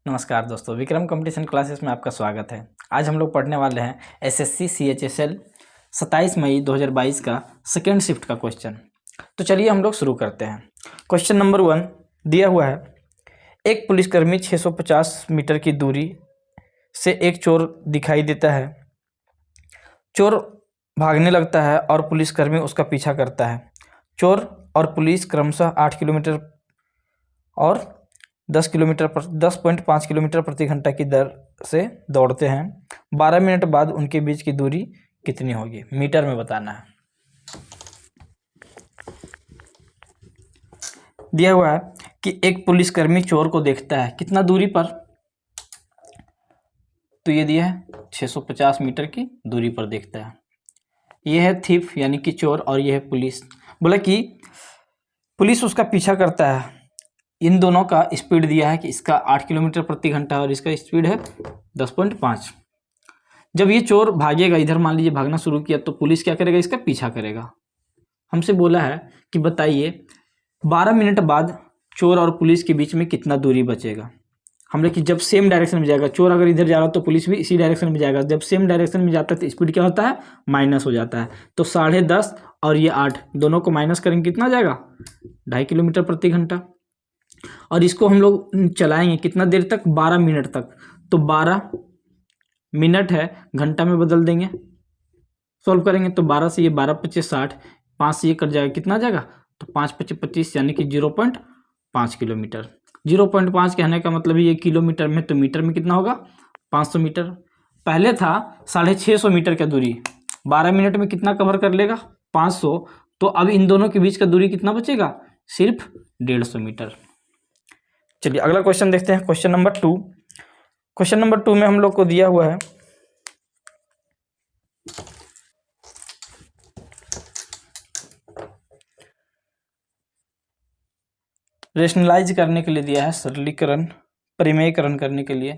नमस्कार दोस्तों, Vikram competition classes में आपका स्वागत है। आज हम लोग पढ़ने वाले हैं एसएससी CHSL 27 मई 2022 का सेकेंड शिफ्ट का क्वेश्चन। तो चलिए हम लोग शुरू करते हैं। क्वेश्चन नंबर 1 दिया हुआ है, एक पुलिसकर्मी 650 मीटर की दूरी से एक चोर दिखाई देता है। चोर भागने लगता है और पुलिसकर्मी उसका पीछा करता है। चोर और पुलिस क्रमशः 8 किलोमीटर और 10.5 किलोमीटर प्रति घंटा की दर से दौड़ते हैं। 12 मिनट बाद उनके बीच की दूरी कितनी होगी? मीटर में बताना है। दिया हुआ है कि एक पुलिसकर्मी चोर को देखता है कितना दूरी पर, तो ये दिया है 650 मीटर की दूरी पर देखता है। ये है थीफ यानी कि चोर और ये है पुलिस। बोला कि पुलिस उसका पीछा करता है। इन दोनों का स्पीड दिया है कि इसका 8 किलोमीटर प्रति घंटा और इसका स्पीड है 10.5। जब ये चोर भागेगा, इधर मान लीजिए भागना शुरू किया, तो पुलिस क्या करेगा? इसका पीछा करेगा। हमसे बोला है कि बताइए 12 मिनट बाद चोर और पुलिस के बीच में कितना दूरी बचेगा। हमने कि जब सेम डायरेक्शन में जाएगा, चोर अगर इधर जा रहा है तो पुलिस भी इसी डायरेक्शन में जाएगा। जब सेम डायरेक्शन में जाता है तो स्पीड क्या होता है? माइनस हो जाता है। तो 10.5 और ये 8 दोनों को माइनस करेंगे, कितना जाएगा? 2.5 किलोमीटर प्रति घंटा। और इसको हम लोग चलाएंगे कितना देर तक? 12 मिनट तक। तो 12 मिनट है, घंटा में बदल देंगे, सॉल्व करेंगे तो 12 से ये 12 25 60, 5 से ये कट जाएगा, कितना जाएगा? तो 5 25 25 यानी कि 0.5 किलोमीटर। 0.5 कहने का मतलब ये किलोमीटर में, तो मीटर में कितना होगा? 500 मीटर। पहले था 650 मीटर का दूरी, 12 मिनट में कितना कवर कर लेगा? 500। तो अब इन दोनों के बीच का दूरी कितना बचेगा? सिर्फ 150 मीटर। चलिए अगला क्वेश्चन देखते हैं। Question number 2। क्वेश्चन नंबर 2 में हम लोग को दिया हुआ है, रेशनलाइज करने के लिए दिया है, सरलीकरण परिमेयकरण करने के लिए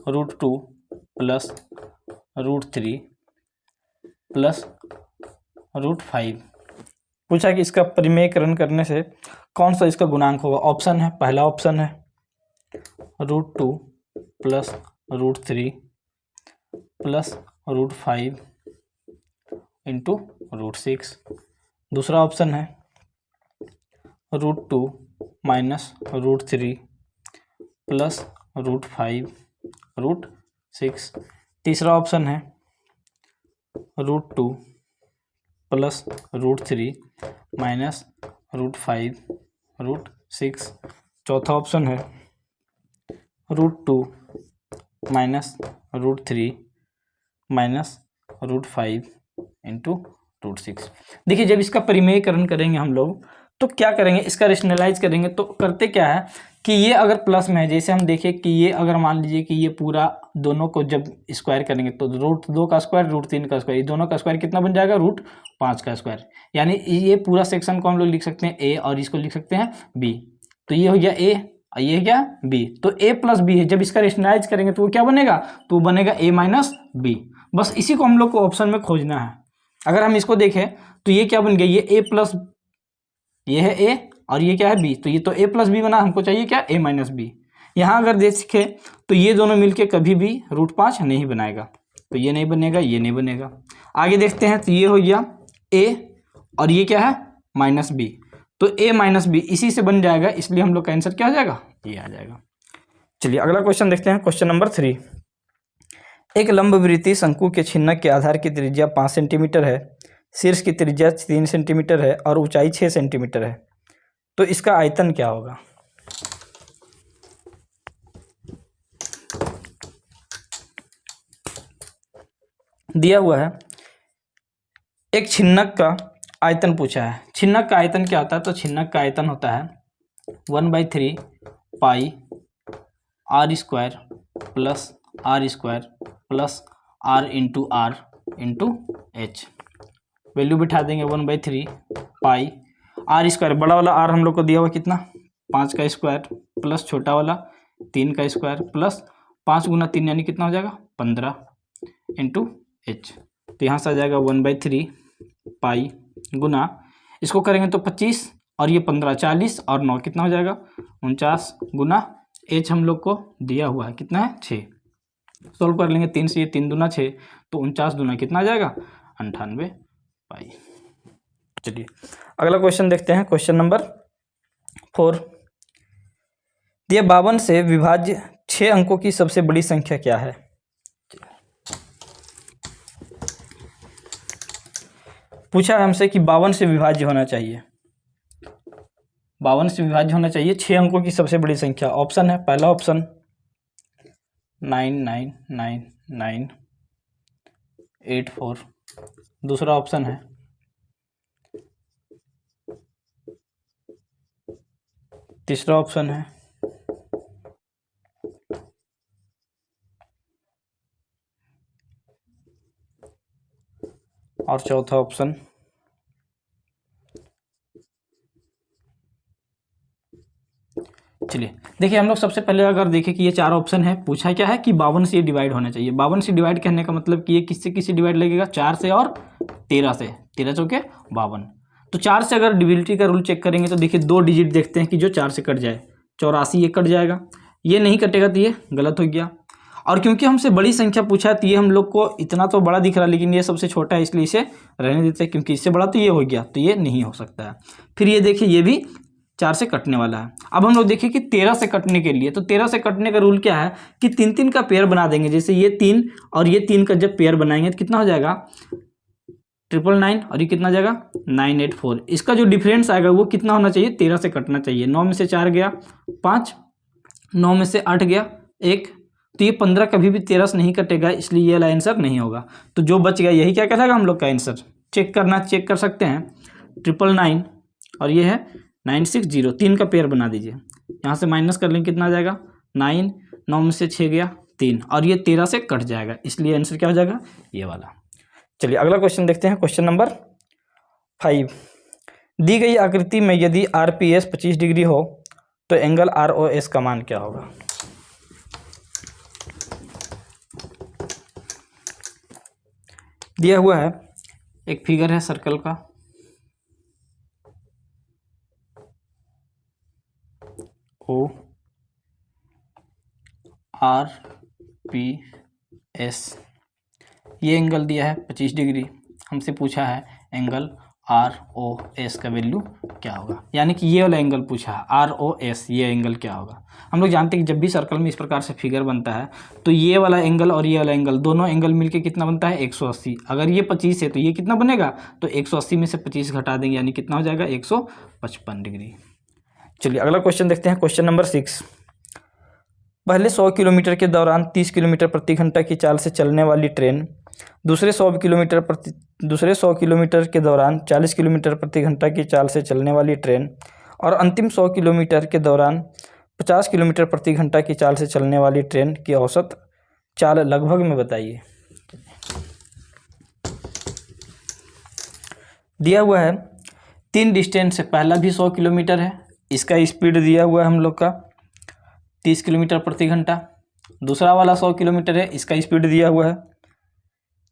√2 प्लस √3 प्लस √5। पूछा कि इसका परिमेयकरण करने से कौन सा इसका गुणांक होगा। ऑप्शन है, पहला ऑप्शन है √2 प्लस √3 प्लस √5 इंटू √6। दूसरा ऑप्शन है √2 माइनस √3 प्लस √5 √6। तीसरा ऑप्शन है √2 प्लस √3 माइनस √5 √6। चौथा ऑप्शन है √2 माइनस √3 माइनस √5 इंटू √6। देखिए जब इसका परिमेयकरण करेंगे हम लोग तो क्या करेंगे? इसका रेशनलाइज करेंगे तो करते क्या है कि ये अगर प्लस में है, जैसे हम देखें कि ये अगर मान लीजिए कि ये पूरा दोनों को जब स्क्वायर करेंगे तो √2 का स्क्वायर √3 का स्क्वायर, ये दोनों का स्क्वायर कितना बन जाएगा? √5 का स्क्वायर। यानी ये पूरा सेक्शन को हम लोग लिख सकते हैं ए और इसको लिख सकते हैं बी। तो ये हो गया ए और ये हो गया बी। तो ए प्लस बी है, जब इसका रेशनलाइज करेंगे तो वो क्या बनेगा? तो वो बनेगा ए माइनस बी। बस इसी को हम लोग को ऑप्शन में खोजना है। अगर हम इसको देखें तो ये क्या बन गया? ये ए प्लस, ये है ए और ये क्या है? बी। तो ये तो ए प्लस बी बना, हमको चाहिए क्या? ए माइनस बी। यहाँ अगर देखें तो ये दोनों मिलके कभी भी √5 नहीं बनाएगा, तो ये नहीं बनेगा, ये नहीं बनेगा। आगे देखते हैं तो ये हो गया ए और ये क्या है? Minus B. तो ए माइनस बी इसी से बन जाएगा, इसलिए हम लोग का आंसर क्या आ जाएगा? ये आ जाएगा। चलिए अगला क्वेश्चन देखते हैं। Question number 3। एक लंबवृत्तीय शंकु के छिन्नक के आधार की त्रिज्या 5 सेंटीमीटर है, शीर्ष की त्रिज्या 3 सेंटीमीटर है और ऊंचाई 6 सेंटीमीटर है। तो इसका आयतन क्या होगा? दिया हुआ है एक छिन्नक का आयतन पूछा है। छिन्नक का आयतन क्या होता है? तो छिन्नक का आयतन होता है 1/3 पाई r square plus r square plus r into r into h। Value बिठा देंगे 1/3 पाई r स्क्वायर, बड़ा वाला r हम लोग को दिया हुआ कितना? 5 का स्क्वायर प्लस छोटा वाला 3 का स्क्वायर प्लस 5 गुना 3 यानी कितना हो जाएगा? 15 इंटू h। तो यहाँ से आ जाएगा 1/3 पाई गुना, इसको करेंगे तो 25 और ये 15 40 और 9 कितना हो जाएगा? 49 गुना एच हम लोग को दिया हुआ है कितना है 6, सोल्व कर लेंगे 3 से, ये 3 दूना 6 तो 49 दूना कितना आ जाएगा 98 पाई। चलिए अगला क्वेश्चन देखते हैं, क्वेश्चन नंबर 4। दिए 52 से विभाज्य 6 अंकों की सबसे बड़ी संख्या क्या है। पूछा है हमसे कि 52 से विभाज्य होना चाहिए, 52 से विभाज्य होना चाहिए 6 अंकों की सबसे बड़ी संख्या। ऑप्शन है, पहला ऑप्शन 999984, दूसरा ऑप्शन है 3रा ऑप्शन है 4था ऑप्शन चलिए देखिए हम लोग सबसे पहले अगर देखें कि ये 4 ऑप्शन है, पूछा क्या है कि 52 से ये डिवाइड होना चाहिए। 52 से डिवाइड करने का मतलब कि ये किससे किससे डिवाइड लगेगा, 4 से और 13 से, 13 चौके 52। तो 4 से अगर डिविजिबिलिटी का रूल चेक करेंगे तो देखिए 2 डिजिट देखते हैं कि जो 4 से कट जाए, 84 ये कट जाएगा, ये नहीं कटेगा तो ये गलत हो गया। और क्योंकि हमसे बड़ी संख्या पूछा तो ये हम लोग को इतना तो बड़ा दिख रहा है लेकिन ये सबसे छोटा है इसलिए इसे रहने देते हैं, क्योंकि इससे बड़ा तो ये हो गया तो ये नहीं हो सकता है। फिर ये देखिए ये भी 4 से कटने वाला है। अब हम लोग देखिए कि 13 से कटने के लिए, तो 13 से कटने का रूल क्या है कि 3 का पेयर बना देंगे, जैसे ये 3 और ये 3 का जब पेयर बनाएंगे तो कितना हो जाएगा 999 और ये कितना हो जाएगा 984। इसका जो डिफरेंस आएगा वो कितना होना चाहिए, 13 से कटना चाहिए। 9 में से 4 गया 5, 9 में से 8 गया 1, तो ये 15 कभी भी 13 से नहीं कटेगा, इसलिए ये वाला आंसर नहीं होगा। तो जो बच गया यही क्या कहलाएगा हम लोग का आंसर। चेक करना, चेक कर सकते हैं 999 और ये है 960, 3 का पेयर बना दीजिए, यहाँ से माइनस कर लेंगे कितना आ जाएगा 9, 9 में से 6 गया 3 और ये 13 से कट जाएगा, इसलिए आंसर क्या हो जाएगा ये वाला। चलिए अगला क्वेश्चन देखते हैं, क्वेश्चन नंबर 5। दी गई आकृति में यदि RPS 25 डिग्री हो तो एंगल ROS का मान क्या होगा। दिया हुआ है एक फिगर है सर्कल का, ORPS, ये एंगल दिया है 25 डिग्री, हमसे पूछा है एंगल ROS का वैल्यू क्या होगा, यानी कि ये वाला एंगल पूछा है ROS, ये एंगल क्या होगा। हम लोग जानते हैं कि जब भी सर्कल में इस प्रकार से फिगर बनता है तो ये वाला एंगल और ये वाला एंगल दोनों एंगल मिलके कितना बनता है 180। अगर ये 25 है तो ये कितना बनेगा, तो 180 में से 25 घटा देंगे यानी कितना हो जाएगा 155 डिग्री। चलिए अगला क्वेश्चन देखते हैं, क्वेश्चन नंबर 6। पहले 100 किलोमीटर के दौरान 30 किलोमीटर प्रति घंटा की चाल से चलने वाली ट्रेन दूसरे 100 किलोमीटर के दौरान 40 किलोमीटर प्रति घंटा की चाल से चलने वाली ट्रेन और अंतिम 100 किलोमीटर के दौरान 50 किलोमीटर प्रति घंटा की चाल से चलने वाली ट्रेन की औसत चाल लगभग में बताइए। दिया हुआ है 3 डिस्टेंस है, पहला भी 100 किलोमीटर है, इसका स्पीड दिया हुआ है हम लोग का 30 किलोमीटर प्रति घंटा। दूसरा वाला 100 किलोमीटर है, इसका स्पीड दिया हुआ है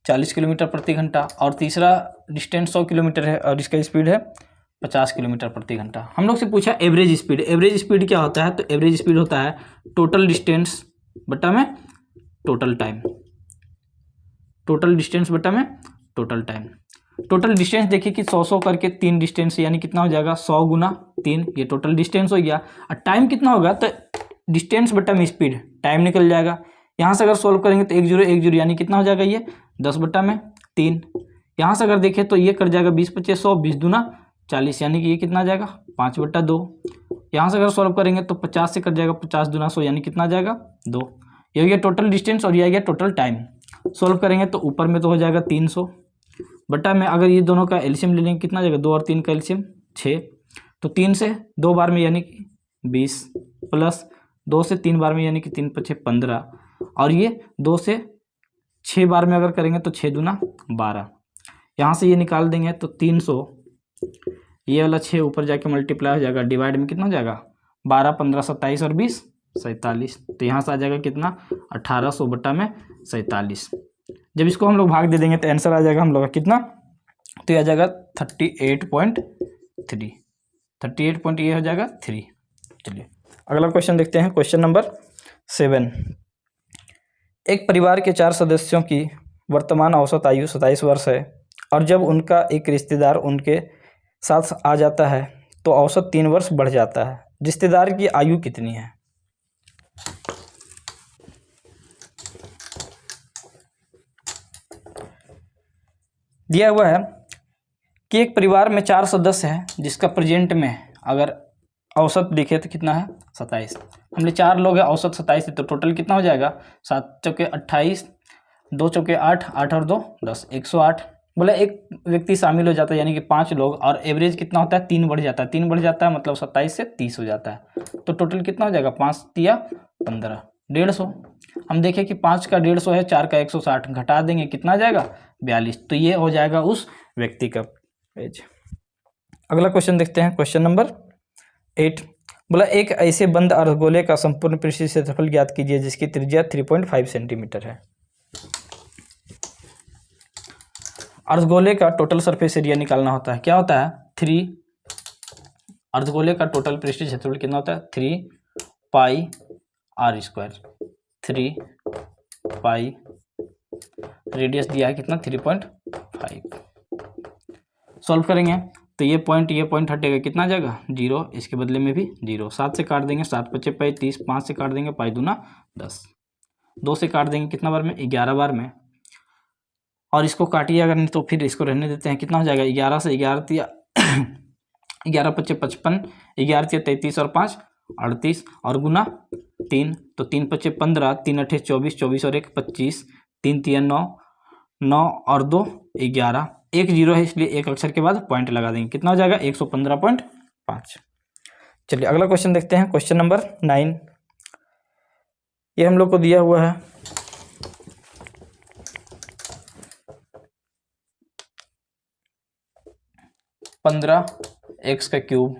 40 किलोमीटर प्रति घंटा। और तीसरा डिस्टेंस 100 किलोमीटर है और इसका स्पीड है 50 किलोमीटर प्रति घंटा। हम लोग से पूछा एवरेज स्पीड। एवरेज स्पीड क्या होता है, तो एवरेज स्पीड होता है टोटल डिस्टेंस बटा में टोटल टाइम, टोटल डिस्टेंस बटा में टोटल टाइम। टोटल डिस्टेंस देखिए कि 100 करके 3 डिस्टेंस यानी कितना हो जाएगा 100 गुना 3, ये टोटल डिस्टेंस हो गया। और टाइम कितना होगा, तो डिस्टेंस बटा में स्पीड, टाइम निकल जाएगा। यहाँ से अगर सोल्व करेंगे तो 1 0 1 0 यानी कितना हो जाएगा ये 10 बटा में 3। यहाँ से अगर देखें तो ये कर जाएगा 20 25 100, 20 दूना 40 यानी कि ये कितना आ जाएगा 5 बटा 2। यहाँ से अगर सॉल्व करेंगे तो 50 से कट जाएगा 50 दूना 100 यानी कितना आ जाएगा 2। ये हो गया टोटल डिस्टेंस और ये आ गया टोटल टाइम। सॉल्व करेंगे तो ऊपर में तो हो जाएगा 300 बटा में, अगर ये दोनों का एलसीएम ले लेंगे कितना आ जाएगा 2 और 3 का एलसीएम 6, तो 3 से 2 बार में यानी कि 20 प्लस 2 से 3 बार में यानी कि 3 5 15 और ये 2 से 6 बार में अगर करेंगे तो 6 दूना 12। यहाँ से ये निकाल देंगे तो 300, ये वाला 6 ऊपर जाके मल्टीप्लाई हो जाएगा, डिवाइड में कितना हो जाएगा 12 15 27 और 20 47, तो यहाँ से आ जाएगा कितना 1800 बटा में 47। जब इसको हम लोग भाग दे देंगे तो आंसर आ जाएगा हम लोग का कितना, तो ये आ जाएगा 38.3, 38 पॉइंट ये हो जाएगा 3। चलिए अगला क्वेश्चन देखते हैं, क्वेश्चन नंबर 7। एक परिवार के 4 सदस्यों की वर्तमान औसत आयु 27 वर्ष है और जब उनका एक रिश्तेदार उनके साथ आ जाता है तो औसत 3 वर्ष बढ़ जाता है। रिश्तेदार की आयु कितनी है? दिया हुआ है कि एक परिवार में 4 सदस्य हैं जिसका प्रेजेंट में अगर औसत देखे तो कितना है 27। हमने 4 लोग हैं, औसत 27 है, तो टोटल कितना हो जाएगा 7 चौके 28, 2 चौके 8, 8 और 2 10, 108। बोला एक व्यक्ति शामिल हो जाता है यानी कि 5 लोग, और एवरेज कितना होता है 3 बढ़ जाता है। 3 बढ़ जाता है मतलब 27 से 30 हो जाता है, तो टोटल कितना हो जाएगा 5 तिया 15, 150। हम देखें कि 5 का 150 है, 4 का 160, घटा देंगे कितना आ जाएगा 42, तो ये हो जाएगा उस व्यक्ति का एज। अगला क्वेश्चन देखते हैं, क्वेश्चन नंबर 8। बोला एक ऐसे बंद अर्धगोले का संपूर्ण पृष्ठीय क्षेत्रफल ज्ञात कीजिए जिसकी त्रिज्या 3.5 सेंटीमीटर है। अर्धगोले का टोटल सरफेस एरिया निकालना होता है, क्या होता है 3, अर्धगोले का टोटल पृष्ठीय क्षेत्रफल कितना होता है 3 पाई r स्क्वायर, 3 पाई, रेडियस दिया है कितना 3.5। सॉल्व करेंगे तो ये पॉइंट हटेगा, कितना आ जाएगा 0, इसके बदले में भी 0, 7 से काट देंगे 7 पच्चे पाई 30, 5 से काट देंगे पाई दूना 10, 2 से काट देंगे कितना बार में 11 बार में, और इसको काटिए अगर नहीं तो फिर इसको रहने देते हैं, कितना हो जाएगा 11 से 11 तिया 11 पच्चे 55, 11 तिया 33 और 5 38 और गुना 3, तो 3 पच्चे 15, 3 अठे 24, 24 और 1 25, 3 तिया 9, 9 और 2 11, 1 0 है इसलिए एक अक्षर के बाद पॉइंट लगा देंगे, कितना हो जाएगा 115.5। चलिए अगला क्वेश्चन देखते हैं, क्वेश्चन नंबर 9। ये हम लोग को दिया हुआ है 15x का cube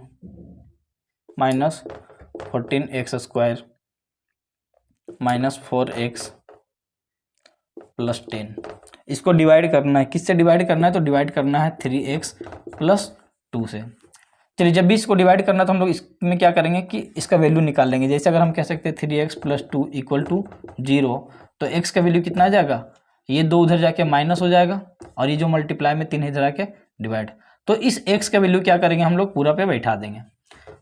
minus 14x square minus 4x plus 10। इसको डिवाइड करना है, किससे डिवाइड करना है तो डिवाइड करना है 3x प्लस 2 से। चलिए जब भी इसको डिवाइड करना तो हम लोग इसमें क्या करेंगे कि इसका वैल्यू निकाल लेंगे। जैसे अगर हम कह सकते हैं 3x प्लस 2 इक्वल टू 0, तो x का वैल्यू कितना आ जाएगा, ये 2 उधर जाके माइनस हो जाएगा और ये जो मल्टीप्लाई में 3 इधर आके डिवाइड, तो इस x का वैल्यू क्या करेंगे हम लोग पूरा पे बैठा देंगे।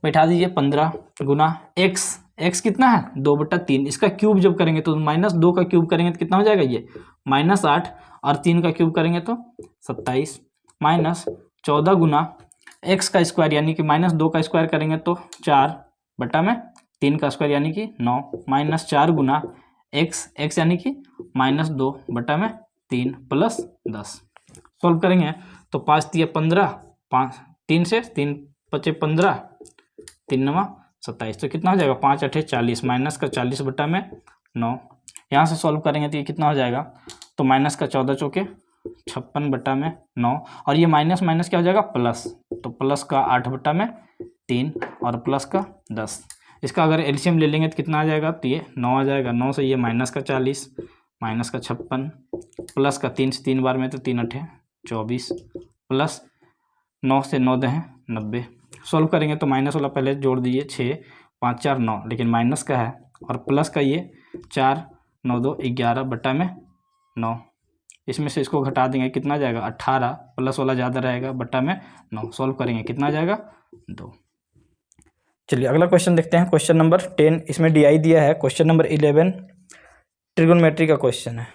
बैठा दीजिए 15 गुना x कितना है 2/3, इसका क्यूब जब करेंगे तो -2 का क्यूब करेंगे तो कितना हो जाएगा ये -8, और 3 का क्यूब करेंगे तो 27, माइनस 14 गुना x का स्क्वायर यानी कि -2 का स्क्वायर करेंगे तो 4/3 का स्क्वायर यानी कि 9, माइनस 4 गुना x यानी कि -2/3 प्लस 10। सॉल्व करेंगे तो 5 तिया 15, 5 3 से 3 पचे 15, 3 9 27, तो कितना हो जाएगा 5 8 40, माइनस का 40/9। यहाँ से सॉल्व करेंगे तो ये कितना हो जाएगा, तो माइनस का 14 चौके 56/9, और ये माइनस माइनस क्या हो जाएगा प्लस, तो प्लस का 8/3 और प्लस का 10। इसका अगर एलसीएम ले लेंगे तो कितना आ जाएगा, तो ये 9 आ जाएगा। 9 से ये माइनस का 40, माइनस का 56, प्लस का 3 से 3 बार में तो 3 8 24, प्लस 9 से 9 दे 90। सॉल्व करेंगे तो माइनस वाला पहले जोड़ दीजिए 6 5 4 9, लेकिन माइनस का है, और प्लस का ये 4 9 2 11/9, इसमें से इसको घटा देंगे कितना आ जाएगा 18, प्लस वाला ज़्यादा रहेगा /9। सॉल्व करेंगे कितना आ जाएगा 2। चलिए अगला क्वेश्चन देखते हैं, क्वेश्चन नंबर 10। इसमें DI दिया है। क्वेश्चन नंबर 11 ट्रिगोनोमेट्री का क्वेश्चन है।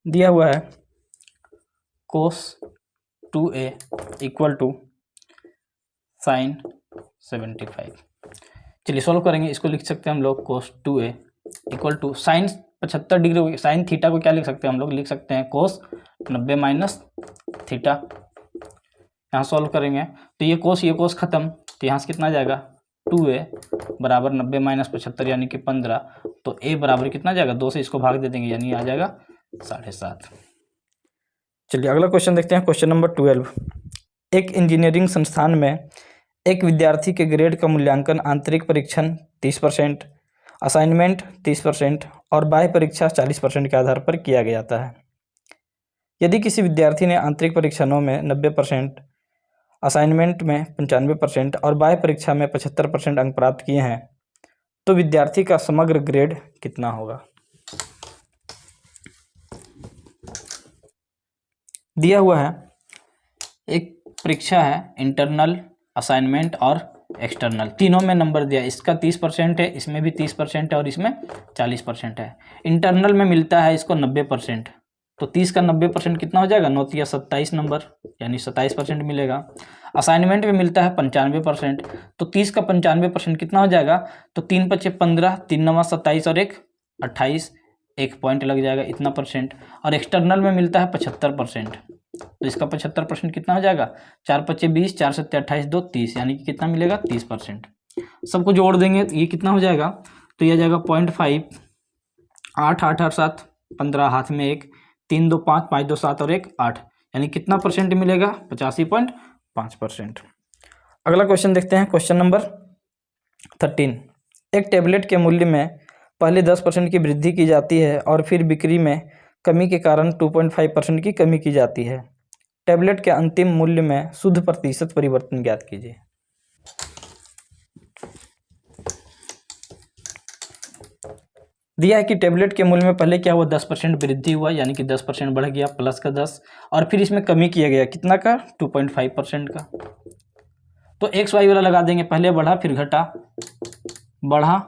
दिया हुआ है cos 2a equal to sin 75। चलिए सॉल्व करेंगे, इसको लिख सकते हैं हम लोग cos 2a equal to sin 75 डिग्री, साइन थीटा को क्या लिख सकते हैं हम लोग, लिख सकते हैं cos 90 माइनस थीटा। यहाँ सॉल्व करेंगे तो ये कोस खत्म, तो यहाँ से कितना आ जाएगा 2a बराबर 90 माइनस 75 यानी कि 15, तो a बराबर कितना आ जाएगा 2 से इसको भाग दे देंगे यानी आ जाएगा 7.5। चलिए अगला क्वेश्चन देखते हैं, क्वेश्चन नंबर 12। एक इंजीनियरिंग संस्थान में एक विद्यार्थी के ग्रेड का मूल्यांकन आंतरिक परीक्षण 30%, असाइनमेंट 30% और बाह्य परीक्षा 40% के आधार पर किया जाता है। यदि किसी विद्यार्थी ने आंतरिक परीक्षणों में 90%, असाइनमेंट में 95% और बाह्य परीक्षा में 75% अंक प्राप्त किए हैं तो विद्यार्थी का समग्र ग्रेड कितना होगा। दिया हुआ है एक परीक्षा है, इंटरनल, असाइनमेंट और एक्सटर्नल, तीनों में नंबर दिया। इसका 30% है, इसमें भी 30% है और इसमें 40% है। इंटरनल में मिलता है इसको 90%, तो 30 का 90% कितना हो जाएगा, 9 तिया 27 नंबर, यानी 27% मिलेगा। असाइनमेंट में मिलता है 95%, तो 30 का 95% कितना हो जाएगा, तो 3 पचे 15, 3 नवा 27 और 1 28, 1 पॉइंट लग जाएगा, इतना परसेंट। और एक्सटर्नल में मिलता है 75%, तो इसका 75% कितना हो जाएगा, 4 पचे 20, 4 सत्ते 28, 2 30, यानी कि कितना मिलेगा, 30%। सबको जोड़ देंगे तो ये कितना हो जाएगा, तो यह जाएगा 0.5, 8 8 8 7 15, हाथ में 1, 3 2 5, 5 2 7 और 1 8, यानी कितना परसेंट मिलेगा, 85.5%। अगला क्वेश्चन देखते हैं, क्वेश्चन नंबर 13। एक टेबलेट के मूल्य में पहले 10% की वृद्धि की जाती है और फिर बिक्री में कमी के कारण 2.5% की कमी की जाती है। टैबलेट के अंतिम मूल्य में शुद्ध प्रतिशत परिवर्तन ज्ञात कीजिए। दिया है कि टैबलेट के मूल्य में पहले क्या हुआ, 10% वृद्धि हुआ, यानी कि 10% बढ़ गया, प्लस का 10, और फिर इसमें कमी किया गया कितना का, 2.5% का। तो एक्स वाई वाला लगा देंगे, पहले बढ़ा फिर घटा, बढ़ा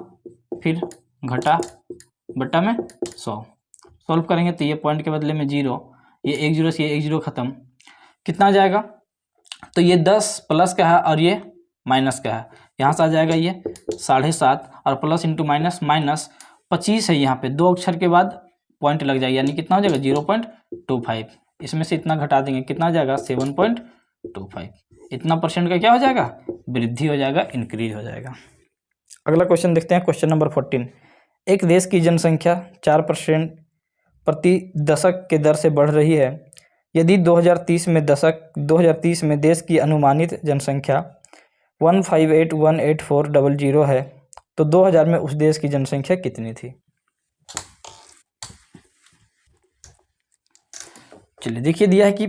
फिर घटा, बटा में 100। सॉल्व करेंगे तो ये पॉइंट के बदले में 0, ये 1 0 से ये 1 0 खत्म, कितना आ जाएगा, तो ये 10 प्लस का है और ये माइनस का है, यहाँ से आ जाएगा ये 7.5, और प्लस इंटू माइनस, माइनस 25 है, यहाँ पे 2 अक्षर के बाद पॉइंट लग जाएगा, यानी कितना हो जाएगा 0.25, इसमें से इतना घटा देंगे, कितना आ जाएगा 7.25, इतना परसेंट का क्या हो जाएगा, वृद्धि हो जाएगा, इंक्रीज हो जाएगा। अगला क्वेश्चन देखते हैं, क्वेश्चन नंबर 14। एक देश की जनसंख्या 4% प्रति दशक के दर से बढ़ रही है। यदि 2030 में देश की अनुमानित जनसंख्या 158,184,000 है तो 2000 में उस देश की जनसंख्या कितनी थी। चलिए देखिए, दिया है कि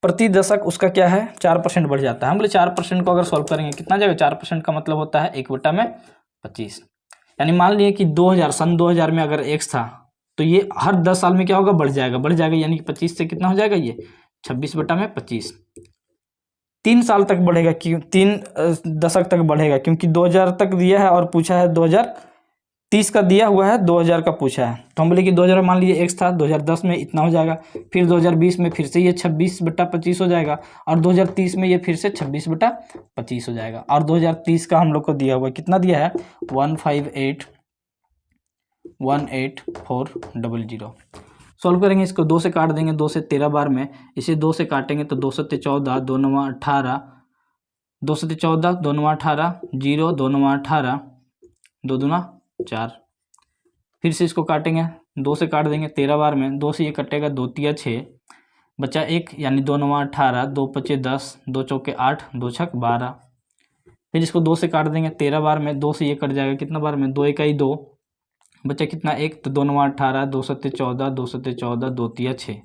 प्रति दशक उसका क्या है, 4% बढ़ जाता है। हम बोले 4% को अगर सॉल्व करेंगे कितना जाएगा, 4% का मतलब होता है 1/25, यानी मान लिए कि 2000, सन 2000 में अगर x था तो ये हर 10 साल में क्या होगा, बढ़ जाएगा, यानी कि 25 से कितना हो जाएगा, ये 26/25, 3 साल तक बढ़ेगा, क्यों 3 दशक तक बढ़ेगा, क्योंकि 2000 तक दिया है और पूछा है 2030 का दिया हुआ है, 2000 का पूछा है, तो हम बोले कि 2000 मान लीजिए x था, 2010 में इतना हो जाएगा, फिर 2020 में फिर से ये 26/25 हो जाएगा, और 2030 में ये फिर से 26/25 हो जाएगा, और 2030 का हम लोग को दिया हुआ कितना दिया है, 158,184,000। सॉल्व करेंगे इसको, 2 से काट देंगे, 2 से 13 बार में, इसे 2 से काटेंगे तो 2 सत्ते 14, 2 नवा 18, 2 सत्ते 14, 2 नवा 18, 0, 2 नवा 18, 2 दूना 4, फिर से इसको काटेंगे, 2 से काट देंगे 13 बार में, 2 से ये कटेगा, 2 तिया 6, बचा 1, यानी 2 नवा 18, 2 पचे 10, 2 चौके 8, 2 छक 12, फिर इसको 2 से काट देंगे 13 बार में, 2 से ये कट जाएगा कितना बार में, 2 इकाई 2, बचा कितना 1, तो 2 नवा 18, 2 सत्ते 14, 2 सत्ते 14, 2 तिया 6।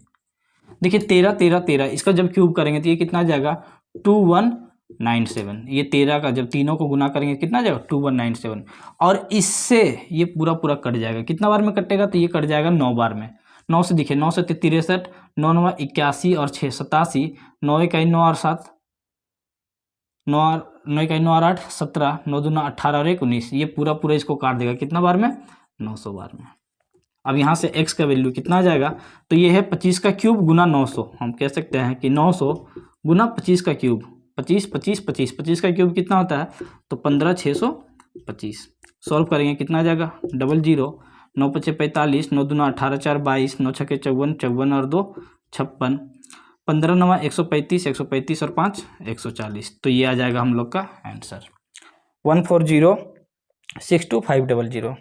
देखिए 13 13 13, इसका जब क्यूब करेंगे तो ये कितना आ जाएगा, 2197। ये 13 का जब तीनों को गुना करेंगे कितना आ जाएगा, 2197, और इससे ये पूरा पूरा कट जाएगा, कितना बार में कटेगा, तो ये कट जाएगा 9 बार में। 9 से दिखे, 9 से 63, 9 9 81 और 6 87, 9 इकाई 9 और 7, 9 इकाई 9 और 8 17, 9 दूना 18 और 1 19, ये पूरा पूरा इसको काट देगा कितना बार में, 900 बार में। अब यहाँ से x का वैल्यू कितना आ जाएगा, तो ये है 25 का क्यूब गुना 900, हम कह सकते हैं कि 900 गुना 25 का क्यूब, 25 25 25, 25 का क्यूब कितना होता है, तो 15,625। सॉल्व करेंगे कितना आ जाएगा, 00, 9 पचे 45, 9 दूना 18, 4 22, 9 छके 54, 54 और 2 56, 15 नवा 135, 135 और 5 140, तो ये आ जाएगा हम लोग का आंसर 140,62,500।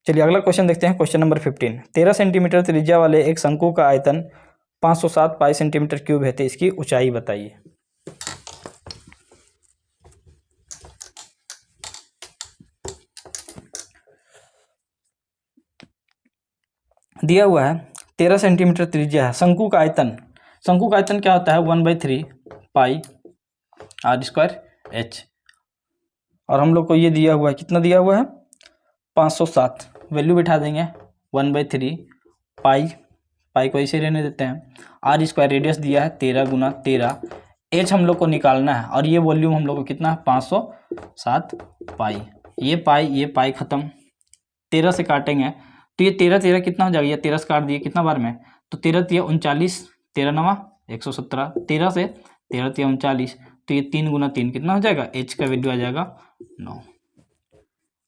चलिए अगला क्वेश्चन देखते हैं, क्वेश्चन नंबर 15। 13 सेंटीमीटर त्रिज्या वाले एक शंकु का आयतन 507 पाई सेंटीमीटर क्यूब है, तो इसकी ऊंचाई बताइए। दिया हुआ है 13 सेंटीमीटर त्रिज्या है। शंकु का आयतन क्या होता है 1/3 पाई आर स्क्वायर एच, और हम लोग को ये दिया हुआ है, कितना दिया हुआ है 507। वैल्यू बिठा देंगे 1/3 पाई को ऐसे रहने देते हैं, आर स्क्वायर रेडियस दिया है 13 गुना 13, एच हम लोग को निकालना है और ये वॉल्यूम हम लोग को कितना है 507 पाई। ये पाई खत्म, 13 से काटेंगे तो ये 13 कितना हो जाएगा, ये 13 से काट दिए कितना बार में, तो 13 39, 13 नवा 117, 13 से 13 39, तो ये 3 गुना 3 कितना हो जाएगा, एच का वैल्यू आ जाएगा 9।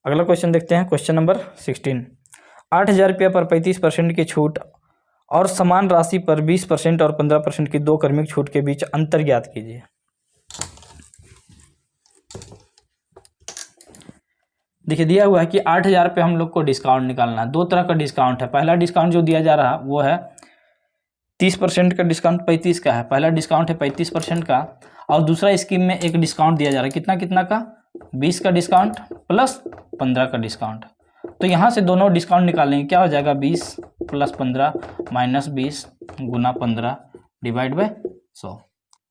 अगला क्वेश्चन देखते हैं, क्वेश्चन नंबर 16। 8,000 रुपये पर 35% की छूट और समान राशि पर 20% और 15% की 2 क्रमिक छूट के बीच अंतर ज्ञात कीजिए। देखिए दिया हुआ है कि 8,000 रुपये हम लोग को डिस्काउंट निकालना है। 2 तरह का डिस्काउंट है। पहला डिस्काउंट जो दिया जा रहा है वो है 30% का डिस्काउंट 35 का है, पहला डिस्काउंट है 35% का, और दूसरा स्कीम में एक डिस्काउंट दिया जा रहा है, कितना का 20 का डिस्काउंट प्लस 15 का डिस्काउंट। तो यहाँ से दोनों डिस्काउंट निकालेंगे, क्या हो जाएगा 20 plus 15 minus 20 Guna 15 divide by 100।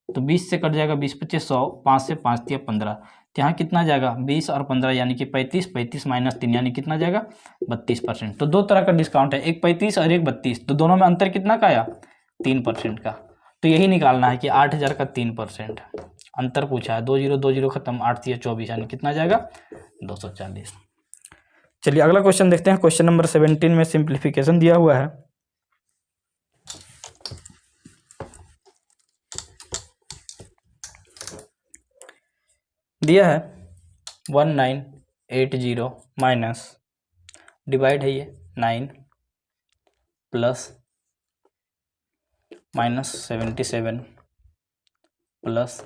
तो 20 से कट जाएगा 20 25 100, 5 से 5 दिया 15, तो यहाँ कितना जाएगा 20 और 15 यानी कि 35 माइनस 3 यानी कितना जाएगा 32%। तो 2 तरह का डिस्काउंट है, एक 35 और एक 32, तो दोनों में अंतर कितना का आया 3% का। तो यही निकालना है कि 8,000 का 3% अंतर पूछा है। 2 0 2 0 खत्म, 8 3 24 यानी कितना जाएगा 240। चलिए अगला क्वेश्चन देखते हैं, क्वेश्चन नंबर 17 में सिंप्लीफिकेशन दिया हुआ है। दिया है 1980 माइनस डिवाइड है ये 9 plus minus 77 plus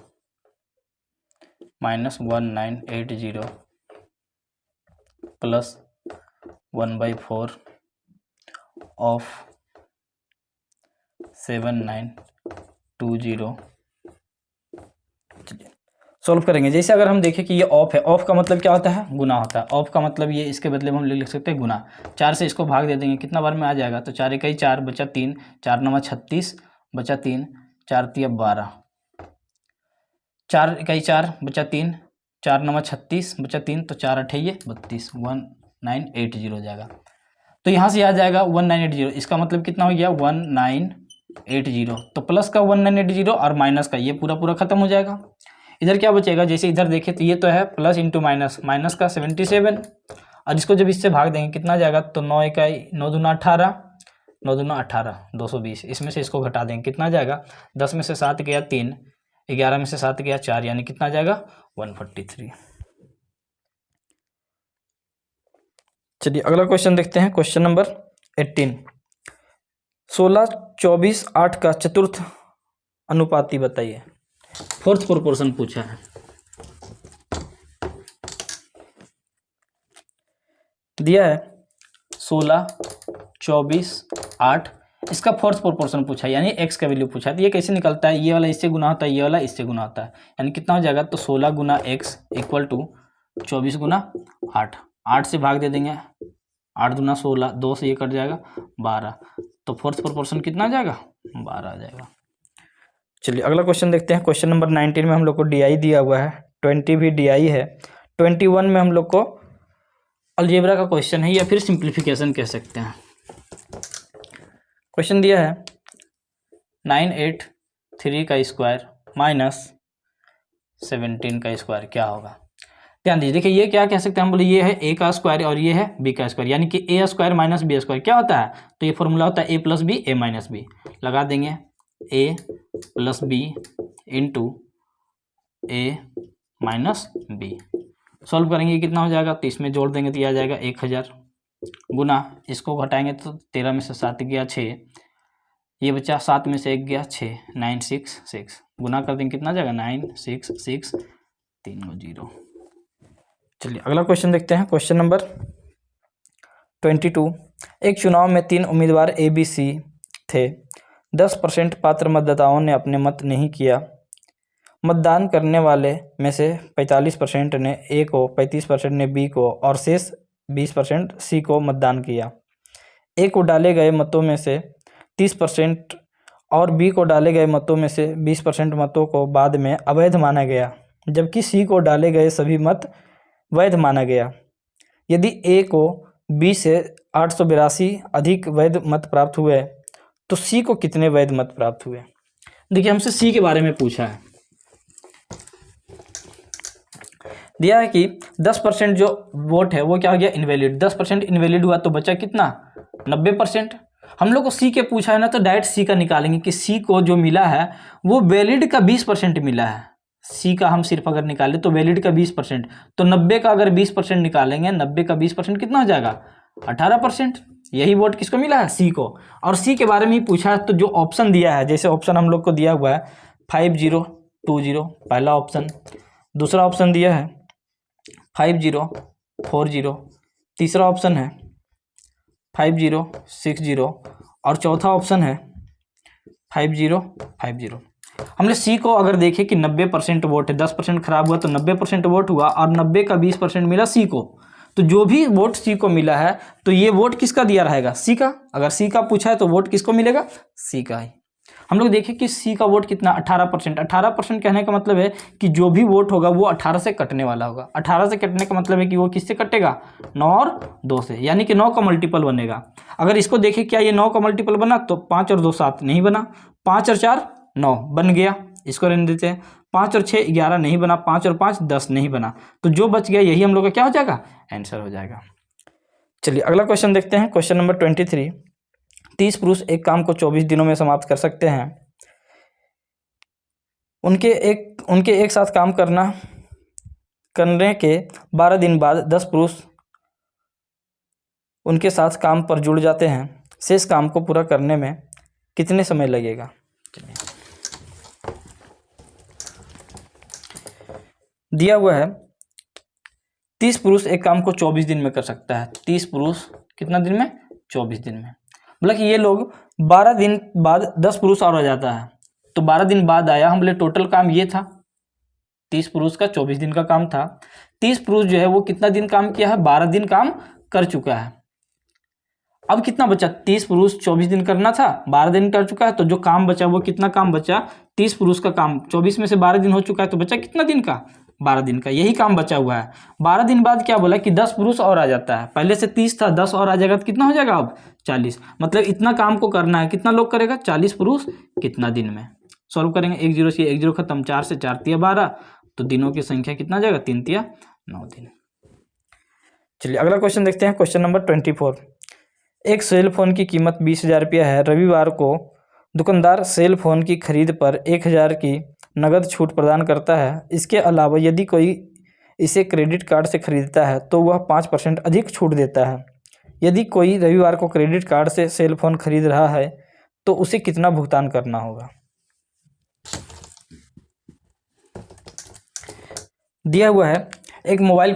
minus 1980 plus 1/4 of 7920। Solve करेंगे। जैसे अगर हम देखें कि ये ऑफ है, ऑफ का मतलब क्या होता है गुना होता है, ऑफ का मतलब ये इसके बदले में हम लिख सकते हैं गुना। 4 से इसको भाग दे देंगे, कितना बार में आ जाएगा, तो 4 इकाई 4 बचा 3, 4 नवा 36 बचा 3, 4 तिया 12, 4 इकाई 4 बचा 3, 4 नवा 36 बचा 3, तो 4 अठैये 32, 1980 हो जाएगा। तो यहाँ से आ जाएगा 1980, इसका मतलब कितना हो गया 1980, तो प्लस का 1980 और माइनस का ये पूरा खत्म हो जाएगा। इधर क्या बचेगा, जैसे इधर देखें तो ये तो है प्लस इंटू माइनस, माइनस का 77, और इसको जब इससे भाग देंगे कितना जाएगा, तो 9 इकाई 9 दूना 18, 9 दूना 18 220, इसमें से इसको घटा देंगे कितना जाएगा, 10 में से 7 गया 3, 11 में से 7 गया 4, यानी कितना जाएगा 143। चलिए अगला क्वेश्चन देखते हैं, क्वेश्चन नंबर 18। 16 24 8 का चतुर्थ अनुपाती बताइए। फोर्थ प्रोपोर्शन पूछा है। दिया है 16 24 8, इसका फोर्थ प्रोपोर्शन पूछा है, यानी x का वैल्यू पूछा है। तो ये कैसे निकलता है, ये वाला इससे गुना होता है, ये वाला इससे गुना होता है, यानी कितना हो जाएगा, तो 16 गुना x इक्वल टू 24 गुना 8, 8 से भाग दे देंगे, 8 दूना 16, 2 से ये कट जाएगा 12, तो फोर्थ प्रोपोर्शन कितना आ जाएगा 12 आ जाएगा। चलिए अगला क्वेश्चन देखते हैं, क्वेश्चन नंबर 19 में हम लोग को DI दिया हुआ है, 20 भी DI है, 21 में हम लोग को अलजेब्रा का क्वेश्चन है या फिर सिंप्लीफिकेशन कह सकते हैं। क्वेश्चन दिया है 983 का स्क्वायर माइनस 17 का स्क्वायर क्या होगा। ध्यान दीजिए, देखिए ये क्या कह सकते हैं हम बोले, ये है a का स्क्वायर और ये है b का स्क्वायर, यानी कि a square minus b square क्या होता है, तो ये फॉर्मूला होता है a plus B a minus B. लगा देंगे a plus B into a minus B, solve करेंगे कितना हो जाएगा, तो इसमें जोड़ देंगे तो ये आ जाएगा 1000 गुना, इसको घटाएंगे तो 13 में से 7 गया 6, ये बचा 7 में से 1 गया 6, 966 गुना कर देंगे कितना जाएगा 966 3 0। चलिए अगला क्वेश्चन देखते हैं, क्वेश्चन नंबर 22। एक चुनाव में 3 उम्मीदवार ABC थे, 10% पात्र मतदाताओं ने अपने मत नहीं किया। मतदान करने वाले में से 45% ने A को, 35% ने B को और शेष 20% C को मतदान किया। A को डाले गए मतों में से 30% और बी को डाले गए मतों में से 20% मतों को बाद में अवैध माना गया, जबकि सी को डाले गए सभी मत वैध माना गया। यदि ए को बी से 882 अधिक वैध मत प्राप्त हुए तो सी को कितने वैध मत प्राप्त हुए। देखिए हमसे सी के बारे में पूछा है, दिया है कि 10% जो वोट है वो क्या हो गया, इनवैलिड। 10% इनवैलिड हुआ तो बचा कितना, 90%। हम लोग को सी के पूछा है ना, तो डायरेक्ट सी का निकालेंगे कि सी को जो मिला है वो वैलिड का 20% मिला है। सी का हम सिर्फ अगर निकाले तो वैलिड का 20%, तो 90 का अगर 20% निकालेंगे, 90 का 20% कितना हो जाएगा, 18%। यही वोट किसको मिला है, सी को। और सी के बारे में ही पूछा है, तो जो ऑप्शन दिया है, जैसे ऑप्शन हम लोग को दिया हुआ है 5020, पहला ऑप्शन। दूसरा ऑप्शन दिया है 5040, तीसरा ऑप्शन है 5060 और चौथा ऑप्शन है 5050। हमने सी को अगर देखें कि 90% वोट है, 10% खराब हुआ तो 90% वोट हुआ और 90 का 20% मिला सी को। तो जो भी वोट सी को मिला है तो ये वोट किसका दिया रहेगा, सी का। अगर सी का पूछा है तो वोट किसको मिलेगा, सी का ही। हम लोग देखें कि सी का वोट कितना, 18%। 18% कहने का मतलब है कि जो भी वोट होगा वो 18 से कटने वाला होगा। 18 से कटने का मतलब है कि वो किससे कटेगा, 9 और 2 से, यानी कि 9 का मल्टीपल बनेगा। अगर इसको देखें क्या ये 9 का मल्टीपल बना, तो 5 और 2 7 नहीं बना, 5 और 4 9 बन गया, इसको रहने देते हैं। 5 और 6 11 नहीं बना, 5 और 5 10 नहीं बना, तो जो बच गया यही हम लोग का क्या हो जाएगा, आंसर हो जाएगा। चलिए अगला क्वेश्चन देखते हैं, क्वेश्चन नंबर 23। 30 पुरुष एक काम को 24 दिनों में समाप्त कर सकते हैं। उनके एक साथ काम करने के 12 दिन बाद 10 पुरुष उनके साथ काम पर जुड़ जाते हैं। शेष काम को पूरा करने में कितने समय लगेगा। दिया हुआ है 30 पुरुष एक काम को 24 दिन में कर सकता है। 30 पुरुष कितना दिन में, 24 दिन में। मतलब कि ये लोग 12 दिन बाद 10 पुरुष और आ जाता है, तो 12 दिन बाद आया। हम बोले टोटल काम ये था, 30 पुरुष का 24 दिन का काम था। 30 पुरुष जो है वो कितना दिन काम किया है, 12 दिन काम कर चुका है। अब कितना बचा, 30 पुरुष 24 दिन करना था, 12 दिन कर चुका है, तो जो काम बचा वो कितना काम बचा, 30 पुरुष का काम 24 में से 12 दिन हो चुका है, तो बचा कितना दिन का, 12 दिन का। यही काम बचा हुआ है। 12 दिन बाद क्या बोला कि 10 पुरुष और आ जाता है। पहले से 30 था, 10 और आ जाएगा तो कितना हो जाएगा अब 40। मतलब इतना काम को करना है, कितना लोग करेगा, 40 पुरुष कितना दिन में। सॉल्व करेंगे, 1 0 से 1 0 खत्म, 4 से 4 तिया 12, तो दिनों की संख्या कितना जाएगा, 3 तिया 9 दिन। चलिए अगला क्वेश्चन देखते हैं, क्वेश्चन नंबर 24। एक सेल फोन की कीमत 20,000 रुपया है। रविवार को दुकानदार सेल फोन की खरीद पर 1,000 की नगद छूट प्रदान करता है। इसके अलावा यदि कोई इसे क्रेडिट कार्ड से खरीदता है तो वह 5% अधिक छूट देता है। यदि कोई रविवार को क्रेडिट कार्ड से सेल फोन खरीद रहा है तो उसे कितना भुगतान करना होगा। दिया हुआ है एक मोबाइल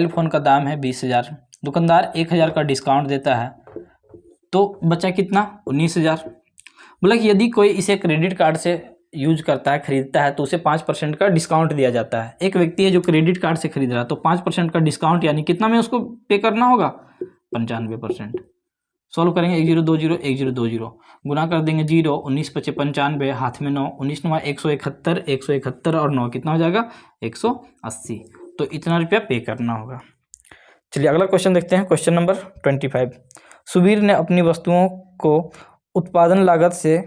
फ़ोन का दाम है 20,000। दुकानदार 1,000 का डिस्काउंट देता है, तो बचा कितना, 19,000। बोला कि यदि कोई इसे क्रेडिट कार्ड से यूज करता है, खरीदता है, तो उसे 5% का डिस्काउंट दिया जाता है। एक व्यक्ति है जो क्रेडिट कार्ड से खरीद रहा है, तो 5% का डिस्काउंट यानी कितना में उसको पे करना होगा, 95%। सॉल्व करेंगे, 1 0 2 0 1 0 2 0, गुना कर देंगे 0, 19 5 95, हाथ में 9, 19 9 171, 171 और 9 कितना हो जाएगा, 180। तो इतना रुपया पे करना होगा। चलिए अगला क्वेश्चन देखते हैं, क्वेश्चन नंबर 25। सुबीर ने अपनी वस्तुओं को उत्पादन लागत से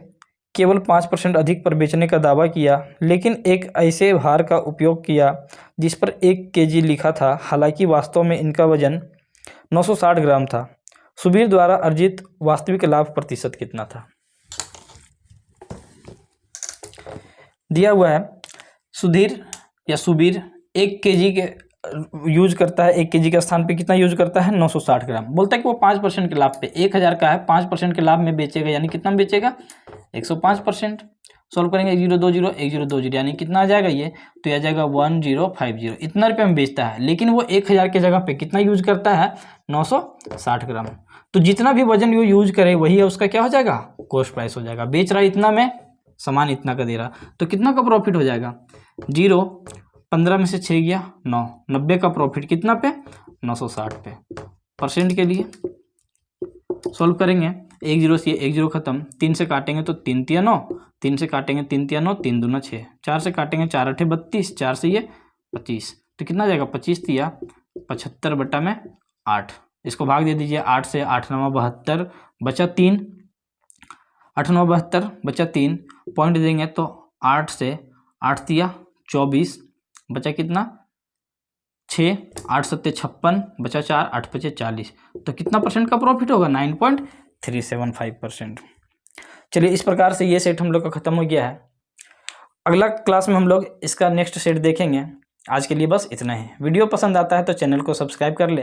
केवल 5% अधिक पर बेचने का दावा किया, लेकिन एक ऐसे भार का उपयोग किया जिस पर 1 kg लिखा था। हालांकि वास्तव में इनका वजन 960 ग्राम था। सुबीर द्वारा अर्जित वास्तविक लाभ प्रतिशत कितना था। दिया हुआ है सुबीर 1 kg के यूज करता है, 1 kg के स्थान पे कितना यूज करता है, 960 ग्राम। बोलता है कि वो 5% के लाभ पे 1,000 का है, 5% के लाभ में बेचेगा, यानी कितना में बेचेगा, 105%। सॉल्व करेंगे, 1 0 2 0 1 0 2 0, यानी कितना आ जाएगा ये, तो आ जाएगा 1050। इतना रुपये में बेचता है, लेकिन वो 1,000 के जगह पे कितना यूज करता है, 960 ग्राम। तो जितना भी वजन वो यूज करे वही है उसका क्या हो जाएगा, कॉस्ट प्राइस हो जाएगा। बेच रहा है इतना में, सामान इतना का दे रहा, तो कितना का प्रॉफिट हो जाएगा, 0, 15 में से 6 गया 9, 90 का प्रॉफिट कितना पे, 960 पे। परसेंट के लिए सॉल्व करेंगे, तो 1 0 से 1 0 खत्म, 3 से काटेंगे तो 3 तिया 9, 3 से काटेंगे 3 तिया 9, 3 दूना 6, 4 से काटेंगे 4 8 32, 4 से ये 25, तो कितना जाएगा 25 तिया 75 बटा में 8। इसको भाग दे दीजिए, 8 से 8 9 72 बचा 3, 8 9 72 बचा 3, पॉइंट देंगे तो 8 से 8 तिया 24 बचा कितना 6, 8 7 56 बचा 4, 8 5 40, तो कितना परसेंट का प्रॉफिट होगा 9.375%। चलिए इस प्रकार से ये सेट हम लोग का खत्म हो गया है। अगला क्लास में हम लोग इसका नेक्स्ट सेट देखेंगे। आज के लिए बस इतना ही। वीडियो पसंद आता है तो चैनल को सब्सक्राइब कर ले।